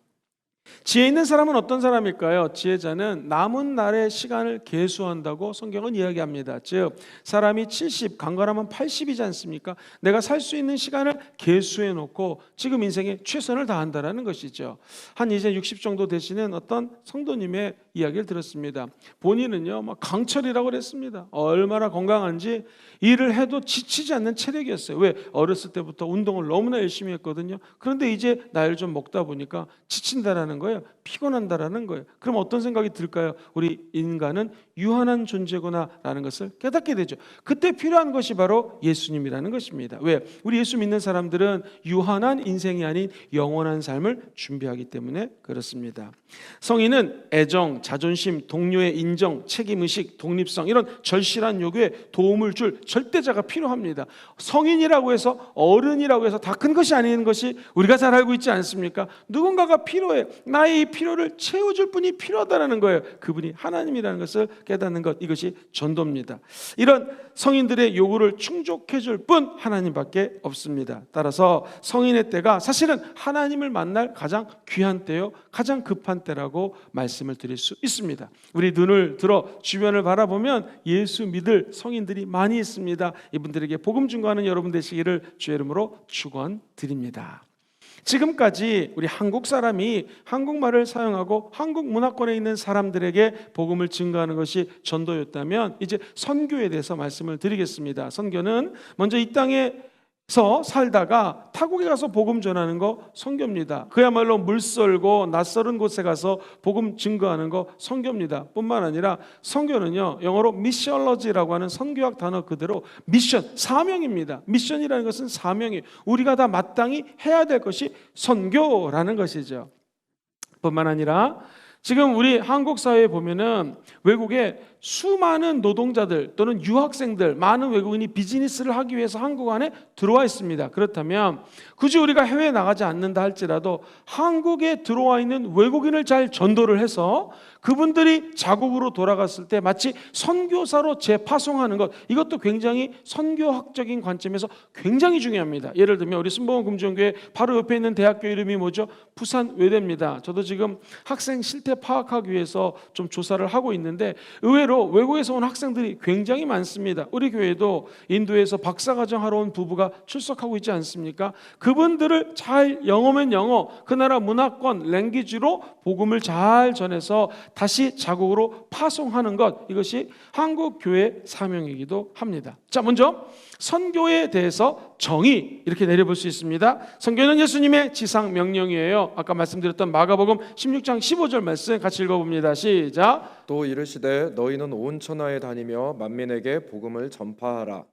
지혜 있는 사람은 어떤 사람일까요? 지혜자는 남은 날의 시간을 계수한다고 성경은 이야기합니다. 즉 사람이 70, 강건하면 80이지 않습니까? 내가 살 수 있는 시간을 계수해 놓고 지금 인생에 최선을 다한다는 것이죠. 한 이제 60 정도 되시는 어떤 성도님의 이야기를 들었습니다. 본인은요 강철이라고 그랬습니다. 얼마나 건강한지 일을 해도 지치지 않는 체력이었어요. 왜? 어렸을 때부터 운동을 너무나 열심히 했거든요. 그런데 이제 나이를 좀 먹다 보니까 지친다라는 거예요. 피곤한다라는 거예요. 그럼 어떤 생각이 들까요? 우리 인간은 유한한 존재구나라는 것을 깨닫게 되죠. 그때 필요한 것이 바로 예수님이라는 것입니다. 왜? 우리 예수 믿는 사람들은 유한한 인생이 아닌 영원한 삶을 준비하기 때문에 그렇습니다. 성인은 애정, 자존심, 동료의 인정, 책임의식, 독립성 이런 절실한 요구에 도움을 줄 절대자가 필요합니다. 성인이라고 해서 어른이라고 해서 다 큰 것이 아닌 것이 우리가 잘 알고 있지 않습니까? 누군가가 필요해. 나의 이 필요를 채워줄 분이 필요하다는 거예요. 그분이 하나님이라는 것을 깨닫는 것, 이것이 전도입니다. 이런 성인들의 요구를 충족해줄 분 하나님밖에 없습니다. 따라서 성인의 때가 사실은 하나님을 만날 가장 귀한 때요, 가장 급한 때라고 말씀을 드릴 수 있습니다. 우리 눈을 들어 주변을 바라보면 예수 믿을 성인들이 많이 있습니다. 이분들에게 복음 증거하는 여러분 되시기를 주의 이름으로 축원드립니다. 지금까지 우리 한국 사람이 한국말을 사용하고 한국 문화권에 있는 사람들에게 복음을 증거하는 것이 전도였다면 이제 선교에 대해서 말씀을 드리겠습니다. 선교는 먼저 이 땅에서 살다가 타국에 가서 복음 전하는 거 선교입니다. 그야말로 물썰고 낯설은 곳에 가서 복음 증거하는 거 선교입니다. 뿐만 아니라 선교는요 영어로 미셔너지라고 하는 선교학 단어 그대로 미션, 사명입니다. 미션이라는 것은 사명이에요. 우리가 다 마땅히 해야 될 것이 선교라는 것이죠. 뿐만 아니라 지금 우리 한국 사회에 보면은 외국에 수많은 노동자들 또는 유학생들, 많은 외국인이 비즈니스를 하기 위해서 한국 안에 들어와 있습니다. 그렇다면 굳이 우리가 해외에 나가지 않는다 할지라도 한국에 들어와 있는 외국인을 잘 전도를 해서 그분들이 자국으로 돌아갔을 때 마치 선교사로 재파송하는 것, 이것도 굉장히 선교학적인 관점에서 굉장히 중요합니다. 예를 들면 우리 순복음 금종교회 바로 옆에 있는 대학교 이름이 뭐죠? 부산 외대입니다. 저도 지금 학생 실태 파악하기 위해서 좀 조사를 하고 있는데 의외로 외국에서 온 학생들이 굉장히 많습니다. 우리 교회도 인도에서 박사과정 하러 온 부부가 출석하고 있지 않습니까? 그분들을 잘 영어면 영어, 그 나라 문화권, 랭귀지로 복음을 잘 전해서 다시 자국으로 파송하는 것, 이것이 한국 교회의 사명이기도 합니다. 자, 먼저 선교에 대해서 정의 이렇게 내려볼 수 있습니다. 선교는 예수님의 지상 명령이에요. 아까 말씀드렸던 마가복음 16장 15절 말씀 같이 읽어봅니다. 시작. 또 이르시되 너희는 온 천하에 다니며 만민에게 복음을 전파하라.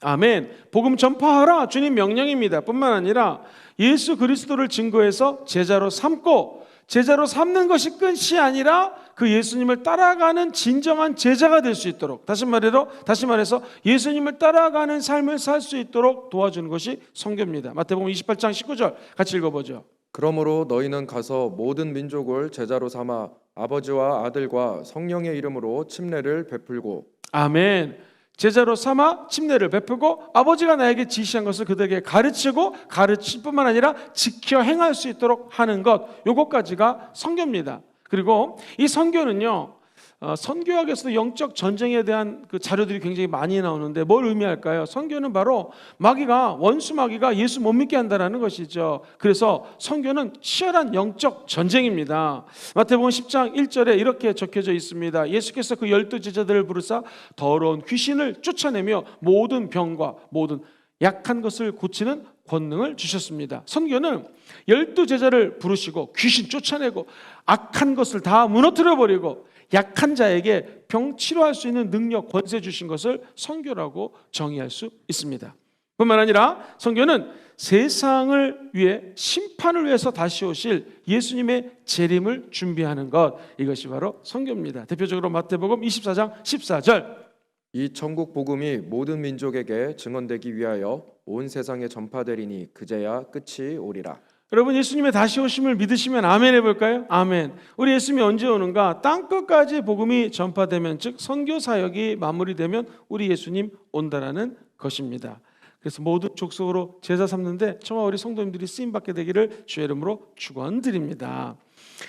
아멘. 복음 전파하라 주님 명령입니다. 뿐만 아니라 예수 그리스도를 증거해서 제자로 삼고, 제자로 삼는 것이 끝이 아니라 그 예수님을 따라가는 진정한 제자가 될 수 있도록, 다시 말해서 예수님을 따라가는 삶을 살 수 있도록 도와주는 것이 선교입니다. 마태복음 28장 19절 같이 읽어보죠. 그러므로 너희는 가서 모든 민족을 제자로 삼아 아버지와 아들과 성령의 이름으로 침례를 베풀고. 아멘. 제자로 삼아 침례를 베풀고 아버지가 나에게 지시한 것을 그들에게 가르치고, 가르칠 뿐만 아니라 지켜 행할 수 있도록 하는 것, 요것까지가 선교입니다. 그리고 이 선교는요, 선교학에서도 영적 전쟁에 대한 그 자료들이 굉장히 많이 나오는데 뭘 의미할까요? 선교는 바로 원수 마귀가 예수 못 믿게 한다는 것이죠. 그래서 선교는 치열한 영적 전쟁입니다. 마태복음 10장 1절에 이렇게 적혀져 있습니다. 예수께서 그 12 제자들을 부르사 더러운 귀신을 쫓아내며 모든 병과 모든 약한 것을 고치는 권능을 주셨습니다. 선교는 12 제자를 부르시고 귀신 쫓아내고 악한 것을 다 무너뜨려 버리고 약한 자에게 병 치료할 수 있는 능력, 권세 주신 것을 선교라고 정의할 수 있습니다. 뿐만 아니라 선교는 세상을 위해, 심판을 위해서 다시 오실 예수님의 재림을 준비하는 것, 이것이 바로 선교입니다. 대표적으로 마태복음 24장 14절. 이 천국 복음이 모든 민족에게 증언되기 위하여 온 세상에 전파되리니 그제야 끝이 오리라. 여러분, 예수님의 다시 오심을 믿으시면 아멘 해볼까요? 아멘. 우리 예수님이 언제 오는가? 땅끝까지 복음이 전파되면, 즉 선교 사역이 마무리되면 우리 예수님 온다라는 것입니다. 그래서 모든 족속으로 제자 삼는데 정말 우리 성도님들이 쓰임받게 되기를 주의 이름으로 축원드립니다.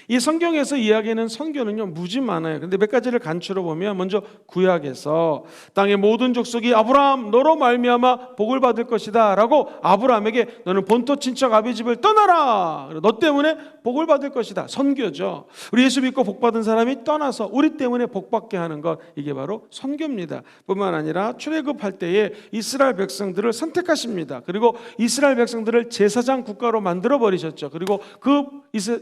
이 성경에서 이야기하는 선교는요 무지 많아요. 근데 몇 가지를 간추려 보면, 먼저 구약에서 땅의 모든 족속이 아브라함 너로 말미암아 복을 받을 것이다 라고 아브라함에게 너는 본토 친척 아비 집을 떠나라, 너 때문에 복을 받을 것이다. 선교죠. 우리 예수 믿고 복 받은 사람이 떠나서 우리 때문에 복 받게 하는 것, 이게 바로 선교입니다. 뿐만 아니라 출애굽할 때에 이스라엘 백성들을 선택하십니다. 그리고 이스라엘 백성들을 제사장 국가로 만들어 버리셨죠. 그리고 그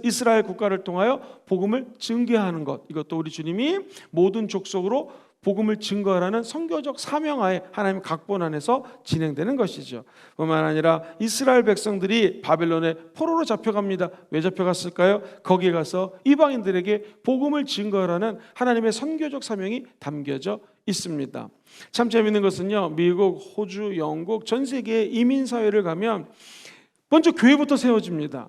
이스라엘 국가를 통하여 복음을 증거하는 것, 이것도 우리 주님이 모든 족속으로 복음을 증거하라는 선교적 사명하에 하나님 각본 안에서 진행되는 것이죠. 뿐만 아니라 이스라엘 백성들이 바벨론의 포로로 잡혀갑니다. 왜 잡혀갔을까요? 거기에 가서 이방인들에게 복음을 증거하라는 하나님의 선교적 사명이 담겨져 있습니다. 참 재미있는 것은요, 미국, 호주, 영국 전 세계의 이민 사회를 가면 먼저 교회부터 세워집니다.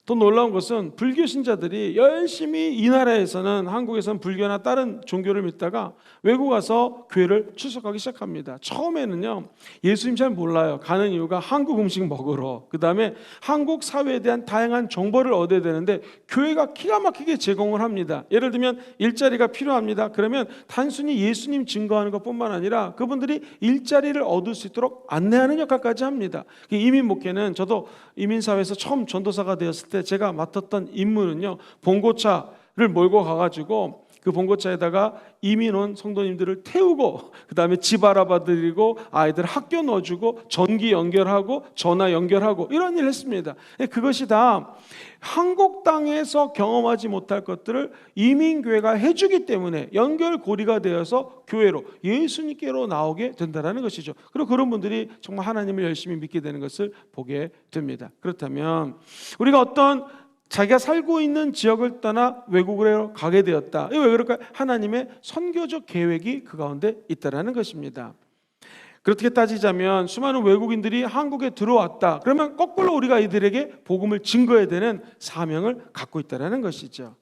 또 놀라운 것은 불교 신자들이 열심히 이 나라에서는, 한국에서는 불교나 다른 종교를 믿다가 외국 가서 교회를 출석하기 시작합니다. 처음에는요 예수님 잘 몰라요. 가는 이유가 한국 음식 먹으러, 그 다음에 한국 사회에 대한 다양한 정보를 얻어야 되는데 교회가 기가 막히게 제공을 합니다. 예를 들면 일자리가 필요합니다. 그러면 단순히 예수님 증거하는 것뿐만 아니라 그분들이 일자리를 얻을 수 있도록 안내하는 역할까지 합니다. 이민 목회는, 저도 이민사회에서 처음 전도사가 되었을 때 제가 맡았던 임무는요, 봉고차를 몰고 가가지고 그 봉고차에다가 이민 온 성도님들을 태우고, 그 다음에 집 알아봐드리고, 아이들 학교 넣어주고, 전기 연결하고, 전화 연결하고, 이런 일을 했습니다. 그것이 다 한국 땅에서 경험하지 못할 것들을 이민교회가 해주기 때문에 연결고리가 되어서 교회로, 예수님께로 나오게 된다는 것이죠. 그리고 그런 분들이 정말 하나님을 열심히 믿게 되는 것을 보게 됩니다. 그렇다면 우리가 어떤 자기가 살고 있는 지역을 떠나 외국으로 가게 되었다. 이거 왜 그럴까요? 하나님의 선교적 계획이 그 가운데 있다라는 것입니다. 그렇게 따지자면 수많은 외국인들이 한국에 들어왔다. 그러면 거꾸로 우리가 이들에게 복음을 증거해야 되는 사명을 갖고 있다라는 것이죠.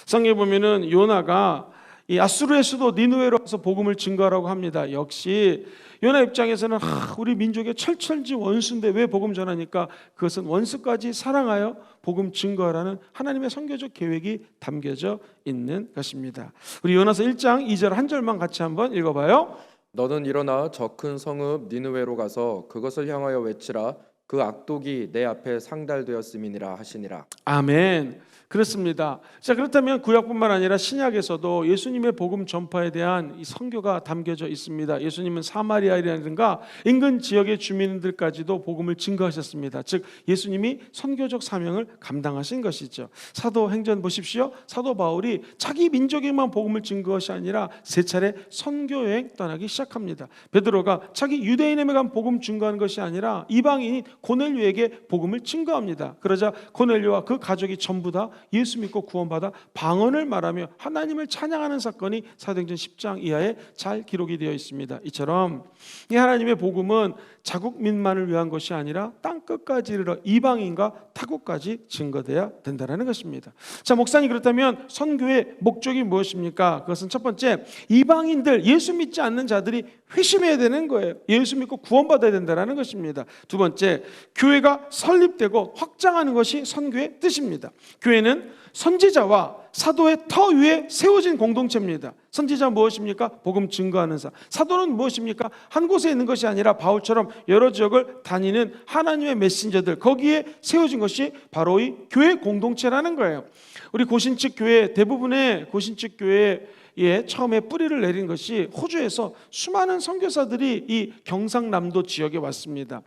성경에 보면은 요나가 이 아수르의 수도 니느웨로 와서 복음을 증거하라고 합니다. 역시 요나 입장에서는 우리 민족의 철철지 원수인데 왜 복음 전하니까 그것은 원수까지 사랑하여 복음 증거하라는 하나님의 선교적 계획이 담겨져 있는 것입니다. 우리 요나서 1장 2절 한 절만 같이 한번 읽어봐요. 너는 일어나 저 큰 성읍 니느웨로 가서 그것을 향하여 외치라. 그 악독이 내 앞에 상달되었음이니라 하시니라. 아멘. 그렇습니다. 자, 그렇다면 구약뿐만 아니라 신약에서도 예수님의 복음 전파에 대한 이 선교가 담겨져 있습니다. 예수님은 사마리아라든가 인근 지역의 주민들까지도 복음을 증거하셨습니다. 즉 예수님이 선교적 사명을 감당하신 것이죠. 사도행전 보십시오. 사도 바울이 자기 민족에만 복음을 증거한 것이 아니라 세 차례 선교 여행 떠나기 시작합니다. 베드로가 자기 유대인에게만 복음 증거하는 것이 아니라 이방인인 고넬료에게 복음을 증거합니다. 그러자 고넬료와 그 가족이 전부 다 예수 믿고 구원받아 방언을 말하며 하나님을 찬양하는 사건이 사도행전 10장 이하에 잘 기록이 되어 있습니다. 이처럼 이 하나님의 복음은 자국민만을 위한 것이 아니라 땅끝까지 이르러 이방인과 타국까지 증거돼야 된다는 것입니다. 자, 목사님, 그렇다면 선교의 목적이 무엇입니까? 그것은 첫 번째, 이방인들, 예수 믿지 않는 자들이 회심해야 되는 거예요. 예수 믿고 구원받아야 된다는 것입니다. 두 번째, 교회가 설립되고 확장하는 것이 선교의 뜻입니다. 교회는 선지자와 사도의 터 위에 세워진 공동체입니다. 선지자 무엇입니까? 복음 증거하는 자. 사도는 무엇입니까? 한 곳에 있는 것이 아니라 바울처럼 여러 지역을 다니는 하나님의 메신저들, 거기에 세워진 것이 바로 이 교회 공동체라는 거예요. 우리 고신측 교회, 대부분의 고신측 교회에 처음에 뿌리를 내린 것이 호주에서 수많은 선교사들이 이 경상남도 지역에 왔습니다.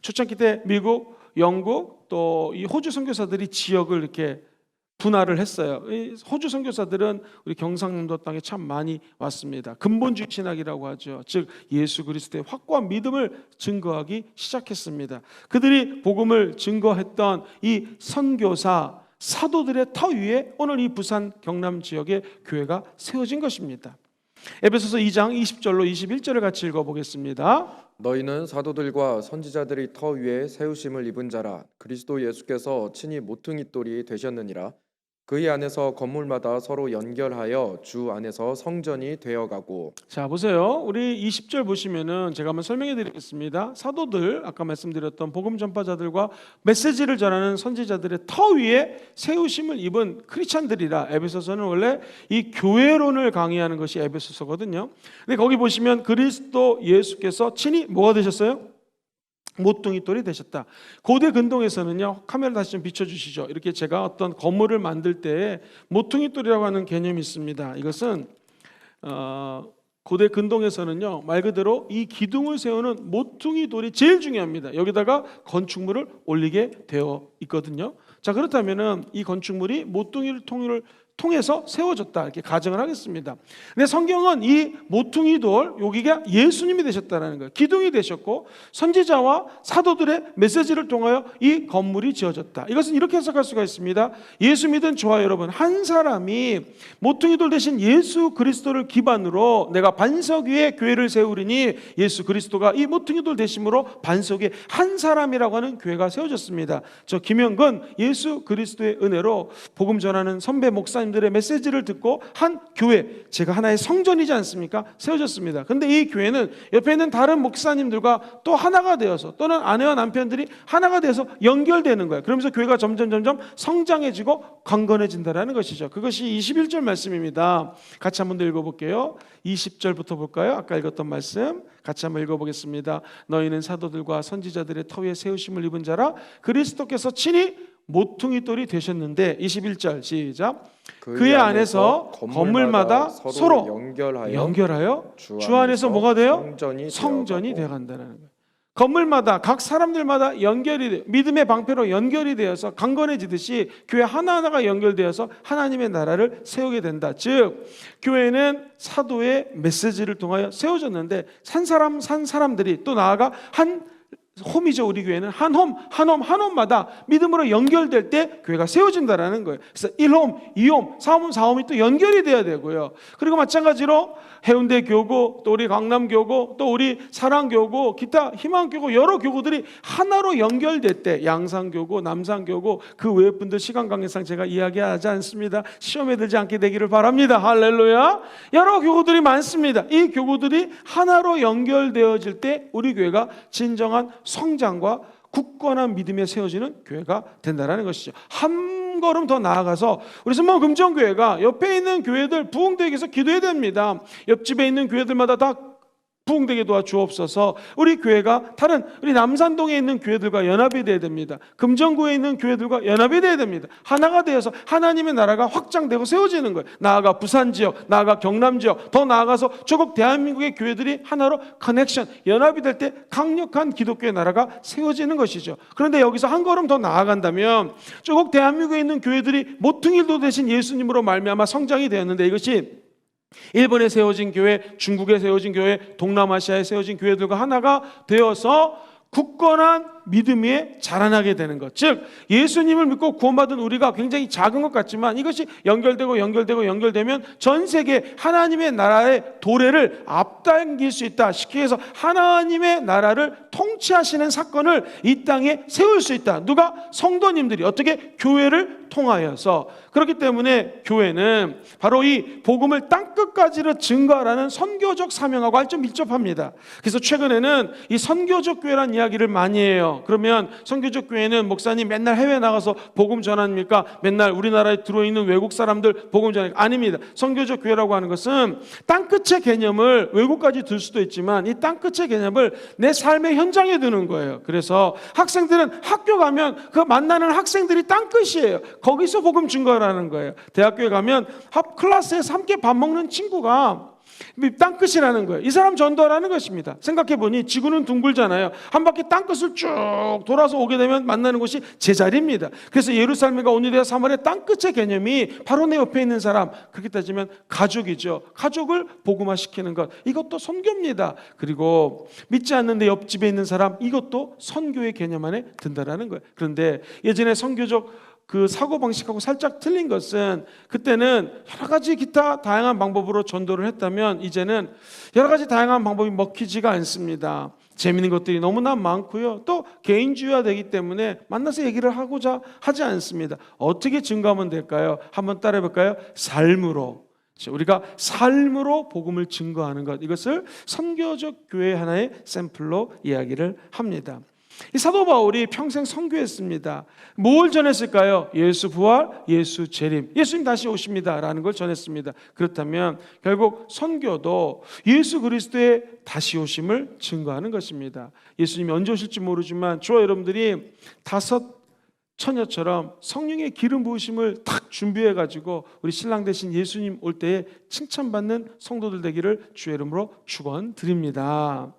초창기 때 미국, 영국 또 이 호주 선교사들이 지역을 이렇게 분할을 했어요. 호주 선교사들은 우리 경상남도 땅에 참 많이 왔습니다. 근본주의 신학이라고 하죠. 즉 예수 그리스도의 확고한 믿음을 증거하기 시작했습니다. 그들이 복음을 증거했던 이 선교사 사도들의 터 위에 오늘 이 부산 경남 지역의 교회가 세워진 것입니다. 에베소서 2장 20절로 21절을 같이 읽어보겠습니다. 너희는 사도들과 선지자들이 터 위에 세우심을 입은 자라. 그리스도 예수께서 친히 모퉁이돌이 되셨느니라. 그의 안에서 건물마다 서로 연결하여 주 안에서 성전이 되어가고. 자, 보세요. 우리 20절 보시면은 제가 한번 설명해 드리겠습니다. 사도들, 아까 말씀드렸던 복음 전파자들과 메시지를 전하는 선지자들의 터 위에 세우심을 입은 크리스찬들이라. 에베소서는 원래 이 교회론을 강의하는 것이 에베소서거든요. 근데 거기 보시면 그리스도 예수께서 친히 뭐가 되셨어요? 모퉁이돌이 되셨다. 고대 근동에서는요, 카메라 다시 좀 비춰주시죠. 이렇게 제가 어떤 건물을 만들 때 모퉁이돌이라고 하는 개념이 있습니다. 이것은 고대 근동에서는요, 말 그대로 이 기둥을 세우는 모퉁이돌이 제일 중요합니다. 여기다가 건축물을 올리게 되어 있거든요. 자, 그렇다면은 이 건축물이 모퉁이를 통해서 세워졌다, 이렇게 가정을 하겠습니다. 근데 성경은 이 모퉁이돌, 여기가 예수님이 되셨다는 거예요. 기둥이 되셨고 선지자와 사도들의 메시지를 통하여 이 건물이 지어졌다. 이것은 이렇게 해석할 수가 있습니다. 예수 믿은 저와 여러분, 한 사람이 모퉁이돌 대신 예수 그리스도를 기반으로 내가 반석 위에 교회를 세우리니 예수 그리스도가 이 모퉁이돌 되심으로 반석 위에 한 사람이라고 하는 교회가 세워졌습니다. 저 김영근 예수 그리스도의 은혜로 복음 전하는 선배 목사님 들의 메시지를 듣고 한 교회, 제가 하나의 성전이지 않습니까? 세워졌습니다. 근데 이 교회는 옆에 있는 다른 목사님들과 또 하나가 되어서, 또는 아내와 남편들이 하나가 되어서 연결되는 거예요. 그러면서 교회가 점점 성장해지고 강건해진다는 것이죠. 그것이 21절 말씀입니다. 같이 한번 더 읽어볼게요. 20절부터 볼까요? 아까 읽었던 말씀 같이 한번 읽어보겠습니다. 너희는 사도들과 선지자들의 터 위에 세우심을 입은 자라. 그리스도께서 친히 모퉁이돌이 되셨는데, 21절 시작. 그의 안에서 건물마다 서로 연결하여 주 안에서 뭐가 돼요? 성전이 되어간다는 거예요. 건물마다 각 사람들마다 연결이 돼, 믿음의 방패로 연결이 되어서 강건해지듯이 교회 하나하나가 연결되어서 하나님의 나라를 세우게 된다. 즉 교회는 사도의 메시지를 통하여 세워졌는데 산 사람들이 또 나아가 한 홈이죠. 우리 교회는 한 홈마다 믿음으로 연결될 때 교회가 세워진다라는 거예요. 그래서 1홈, 2홈, 3홈, 4홈이 또 연결이 돼야 되고요. 그리고 마찬가지로 해운대 교구, 또 우리 강남 교구, 또 우리 사랑 교구, 기타 희망 교구, 여러 교구들이 하나로 연결될 때, 양산 교구, 남산 교구, 그 외의 분들 시간 관계상 제가 이야기하지 않습니다. 시험에 들지 않게 되기를 바랍니다. 할렐루야. 여러 교구들이 많습니다. 이 교구들이 하나로 연결되어질 때 우리 교회가 진정한 성장과 굳건한 믿음에 세워지는 교회가 된다는 것이죠. 한 걸음 더 나아가서 우리 선모 금정교회가 옆에 있는 교회들 부흥되기 위해서 기도해야 됩니다. 옆집에 있는 교회들마다 다 부흥되게 도와주옵소서. 우리 교회가 다른 우리 남산동에 있는 교회들과 연합이 되어야 됩니다. 금정구에 있는 교회들과 연합이 되어야 됩니다. 하나가 되어서 하나님의 나라가 확장되고 세워지는 거예요. 나아가 부산 지역, 나아가 경남 지역, 더 나아가서 조국 대한민국의 교회들이 하나로 커넥션, 연합이 될 때 강력한 기독교의 나라가 세워지는 것이죠. 그런데 여기서 한 걸음 더 나아간다면 조국 대한민국에 있는 교회들이 모퉁이도 되신 예수님으로 말미암아 성장이 되었는데, 이것이 일본에 세워진 교회, 중국에 세워진 교회, 동남아시아에 세워진 교회들과 하나가 되어서 굳건한 믿음 위에 자라나게 되는 것. 즉 예수님을 믿고 구원받은 우리가 굉장히 작은 것 같지만 이것이 연결되면 전 세계 하나님의 나라의 도래를 앞당길 수 있다. 쉽게 해서 하나님의 나라를 통치하시는 사건을 이 땅에 세울 수 있다. 누가? 성도님들이. 어떻게? 교회를 통하여서. 그렇기 때문에 교회는 바로 이 복음을 땅끝까지로 증거하라는 선교적 사명하고 아주 밀접합니다. 그래서 최근에는 이 선교적 교회라는 이야기를 많이 해요. 그러면 선교적 교회는 목사님 맨날 해외 나가서 복음 전합니까? 맨날 우리나라에 들어있는 외국 사람들 복음 전합니까? 아닙니다. 선교적 교회라고 하는 것은 땅끝의 개념을 외국까지 들 수도 있지만 이 땅끝의 개념을 내 삶의 현장에 두는 거예요. 그래서 학생들은 학교 가면 그 만나는 학생들이 땅끝이에요. 거기서 복음 증거하라는 거예요. 대학교에 가면 합 클래스에서 함께 밥 먹는 친구가 땅끝이라는 거예요. 이 사람 전도하라는 것입니다. 생각해보니 지구는 둥글잖아요. 한 바퀴 땅끝을 쭉 돌아서 오게 되면 만나는 곳이 제자리입니다. 그래서 예루살렘과 온유대와 사마리아 땅끝의 개념이 바로 내 옆에 있는 사람, 그렇게 따지면 가족이죠. 가족을 복음화시키는 것, 이것도 선교입니다. 그리고 믿지 않는 내 옆집에 있는 사람, 이것도 선교의 개념 안에 든다라는 거예요. 그런데 예전에 선교적 그 사고방식하고 살짝 틀린 것은, 그때는 여러 가지 기타 다양한 방법으로 전도를 했다면 이제는 여러 가지 다양한 방법이 먹히지가 않습니다. 재미있는 것들이 너무나 많고요. 또 개인주의화 되기 때문에 만나서 얘기를 하고자 하지 않습니다. 어떻게 증거하면 될까요? 한번 따라해 볼까요? 삶으로. 우리가 삶으로 복음을 증거하는 것, 이것을 선교적 교회 하나의 샘플로 이야기를 합니다. 이 사도 바울이 평생 선교했습니다. 뭘 전했을까요? 예수 부활, 예수 재림, 예수님 다시 오십니다 라는 걸 전했습니다. 그렇다면 결국 선교도 예수 그리스도의 다시 오심을 증거하는 것입니다. 예수님이 언제 오실지 모르지만 저와 여러분들이 5 처녀처럼 성령의 기름 부으심을 탁 준비해가지고 우리 신랑 되신 예수님 올 때에 칭찬받는 성도들 되기를 주의 이름으로 축원드립니다.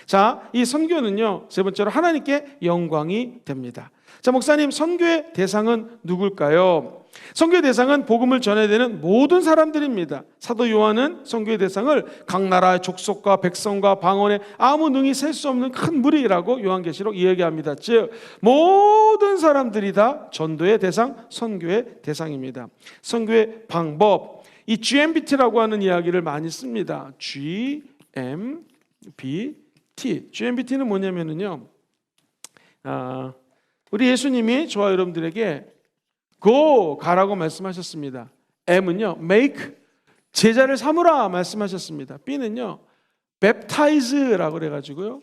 자, 이 선교는요, 세 번째로 하나님께 영광이 됩니다. 자, 목사님, 선교의 대상은 누굴까요? 선교의 대상은 복음을 전해야 되는 모든 사람들입니다. 사도 요한은 선교의 대상을 각 나라의 족속과 백성과 방언에 아무 능히 셀 수 없는 큰 무리라고 요한계시록 이야기합니다. 즉 모든 사람들이 다 전도의 대상, 선교의 대상입니다. 선교의 방법, 이 GMBT라고 하는 이야기를 많이 씁니다. GMBT는 뭐냐면요, 우리 예수님이 저와 여러분들에게 go, 가라고 말씀하셨습니다. M은요, make, 제자를 삼으라 말씀하셨습니다. B는요, baptize라고 그래가지고요,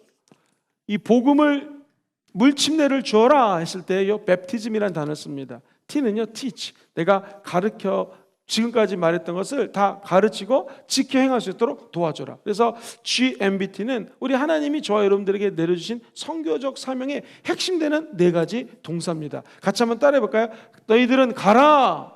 이 복음을 물침례를 주어라 했을 때 이 baptism이라는 단어를 씁니다. T는요, teach, 내가 가르쳐 지금까지 말했던 것을 다 가르치고 지켜 행할 수 있도록 도와줘라. 그래서 GMBT는 우리 하나님이 저와 여러분들에게 내려주신 선교적 사명의 핵심되는 4가지 동사입니다. 같이 한번 따라해 볼까요? 너희들은 가라,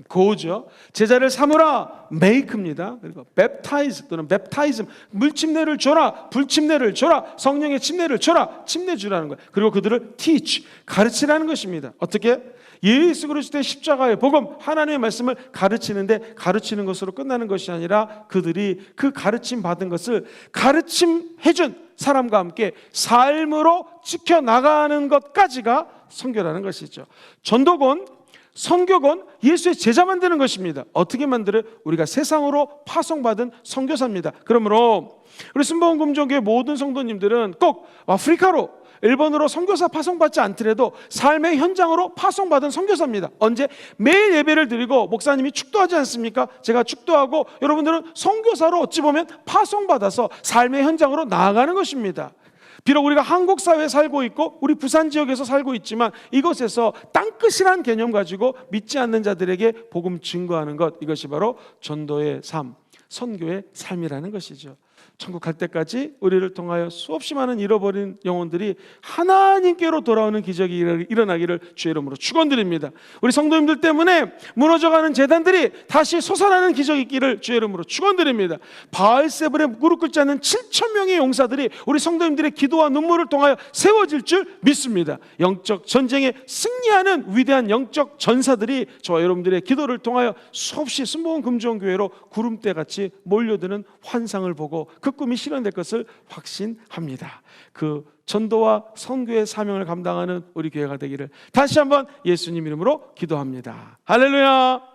고죠. 제자를 삼으라, make입니다. 그리고 baptize 또는 baptism, 물침례를 줘라, 불침례를 줘라, 성령의 침례를 줘라, 침례 주라는 거예요. 그리고 그들을 teach, 가르치라는 것입니다. 어떻게? 예수 그리스도의 십자가의 복음, 하나님의 말씀을 가르치는데 가르치는 것으로 끝나는 것이 아니라 그들이 그 가르침 받은 것을 가르침해준 사람과 함께 삶으로 지켜나가는 것까지가 선교라는 것이죠. 전도건, 선교건 예수의 제자 만드는 것입니다. 어떻게 만들어요? 우리가 세상으로 파송받은 선교사입니다. 그러므로 우리 순복음 금종교회 모든 성도님들은 꼭 아프리카로, 일본으로 선교사 파송받지 않더라도 삶의 현장으로 파송받은 선교사입니다. 언제? 매일 예배를 드리고 목사님이 축도하지 않습니까? 제가 축도하고 여러분들은 선교사로 어찌 보면 파송받아서 삶의 현장으로 나아가는 것입니다. 비록 우리가 한국 사회에 살고 있고 우리 부산 지역에서 살고 있지만 이것에서 땅끝이라는 개념 가지고 믿지 않는 자들에게 복음 증거하는 것, 이것이 바로 전도의 삶, 선교의 삶이라는 것이죠. 천국 갈 때까지 우리를 통하여 수없이 많은 잃어버린 영혼들이 하나님께로 돌아오는 기적이 일어나기를 주의 이름으로 축원드립니다. 우리 성도님들 때문에 무너져가는 재단들이 다시 솟아나는 기적이 있기를 주의 이름으로 축원드립니다. 바알세불에 무릎 꿇지 않는 7,000명의 용사들이 우리 성도님들의 기도와 눈물을 통하여 세워질 줄 믿습니다. 영적 전쟁에 승리하는 위대한 영적 전사들이 저와 여러분들의 기도를 통하여 수없이 순복음 금종교회로 구름대같이 몰려드는 환상을 보고 그 꿈이 실현될 것을 확신합니다. 그 전도와 선교의 사명을 감당하는 우리 교회가 되기를 다시 한번 예수님 이름으로 기도합니다. 할렐루야.